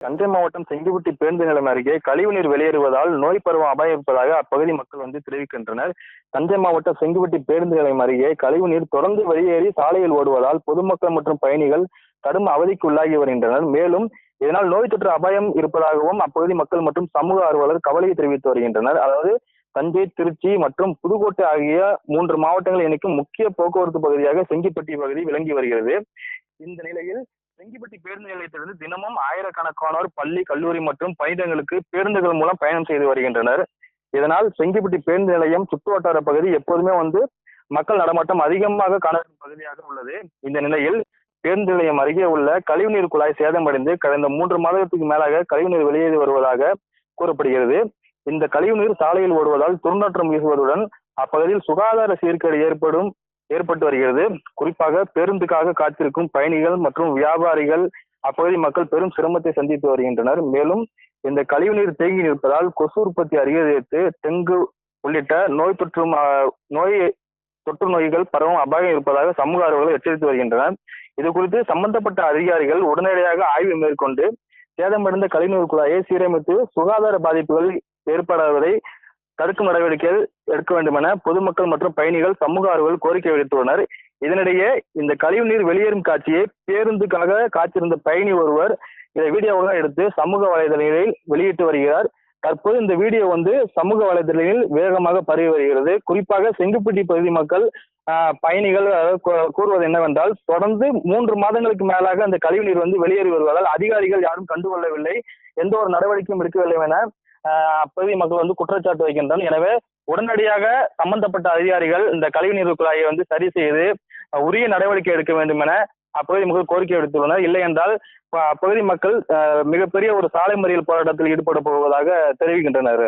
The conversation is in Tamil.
தஞ்சை மாவட்டம் செங்கிப்பட்டி பேருந்து நிலையம் அருகே கழிவுநீர் வெளியேறுவதால் நோய் பரவும் அபாயம் இருப்பதாக அப்பகுதி மக்கள் தெரிவிக்கின்றனர். தஞ்சை மாவட்டம் செங்கிப்பட்டி பேருந்து நிலையம் அருகே கழிவுநீர் தொடர்ந்து வெளியேறி சாலையில் ஓடுவதால் பொதுமக்கள் மற்றும் பயணிகள் கடும் அவதிக்கு உள்ளாகி வருகின்றனர். மேலும் இதனால் நோய் தொற்று அபாயம் இருப்பதாகவும் அப்பகுதி மக்கள் மற்றும் சமூக ஆர்வலர் கவலையை தெரிவித்து வருகின்றனர். அதாவது தஞ்சை, திருச்சி மற்றும் புதுக்கோட்டை ஆகிய 3 மாவட்டங்களை இணைக்கும் முக்கிய போக்குவரத்து பகுதியாக செங்கிப்பட்டி பகுதி விளங்கி வருகிறது. இந்த நிலையில் செங்கிப்பட்டி பேருந்து நிலையத்திலிருந்து தினமும் ஆயிரக்கணக்கானோர் பள்ளி, கல்லூரி மற்றும் பணியிடங்களுக்கு பேருந்துகள் மூலம் பயணம் செய்து வருகின்றனர். இதனால் செங்கிப்பட்டி பேருந்து நிலையம் சுற்றுவட்டார பகுதி எப்போதுமே மக்கள் நடமாட்டம் அதிகமாக காணப்படும் பகுதியாக உள்ளது. இந்த நிலையில் பேருந்து நிலையம் அருகே உள்ள கழிவுநீர் குழாய் சேதமடைந்து கடந்த 3 மாதத்துக்கு மேலாக கழிவுநீர் வெளியேறி வருவதாக கூறப்படுகிறது. இந்த கழிவுநீர் சாலையில் ஓடுவதால் துர்நாற்றம் வீசுவதுடன் அப்பகுதியில் சுகாதார சீர்கேடு ஏற்பட்டு வருகிறது. குறிப்பாக பேருந்துக்காக காத்திருக்கும் பயணிகள் மற்றும் வியாபாரிகள், அப்பகுதி மக்கள் பெரும் சிரமத்தை சந்தித்து வருகின்றனர். மேலும் இந்த கழிவுநீர் தேங்கி நிற்பதால் கொசு உற்பத்தி அதிகரித்து டெங்கு உள்ளிட்ட தொற்று நோய்கள் பரவும் அபாயம் இருப்பதாக சமூக ஆர்வலர்கள் எச்சரித்து வருகின்றனர். இது குறித்து சம்பந்தப்பட்ட அதிகாரிகள் உடனடியாக ஆய்வு மேற்கொண்டு சேதமடைந்த கழிவுநீர் குழாயை சீரமைத்து சுகாதார பாதிப்புகள் ஏற்படாததை தடுக்கும் நடவடிக்கைகள் எடுக்க வேண்டும் என பொதுமக்கள் மற்றும் பயணிகள், சமூக ஆர்வலர்கள் கோரிக்கை விடுத்துள்ளனர். இதனிடையே இந்த கழிவுநீர் வெளியேறும் காட்சியை பேருந்துக்காக காத்திருந்த பயணி ஒருவர் இதை வீடியோவாக எடுத்து சமூக வலைதளங்களில் வெளியிட்டு வருகிறார். தற்போது இந்த வீடியோ சமூக வலைதளங்களில் வேகமாக பரவி வருகிறது. குறிப்பாக செங்குப்பட்டி பகுதி மக்கள், பயணிகள் கூறுவது என்னவென்றால், தொடர்ந்து 3 மாதங்களுக்கு மேலாக அந்த கழிவுநீர் வெளியேறி வருவதால் அதிகாரிகள் யாரும் கண்டுகொள்ளவில்லை, எந்த ஒரு நடவடிக்கையும் எடுக்கவில்லை என அப்பகுதி மக்கள் குற்றச்சாட்டு வைக்கின்றனர். எனவே உடனடியாக சம்பந்தப்பட்ட அதிகாரிகள் இந்த கழிவுநீர் குழாயை சரி செய்து உரிய நடவடிக்கை எடுக்க வேண்டும் என அப்பகுதி மக்கள் கோரிக்கை விடுத்துள்ளனர். இல்லை என்றால் அப்பகுதி மக்கள் மிகப்பெரிய ஒரு சாலை மறியல் போராட்டத்தில் ஈடுபட போவதாக தெரிவிக்கின்றனர்.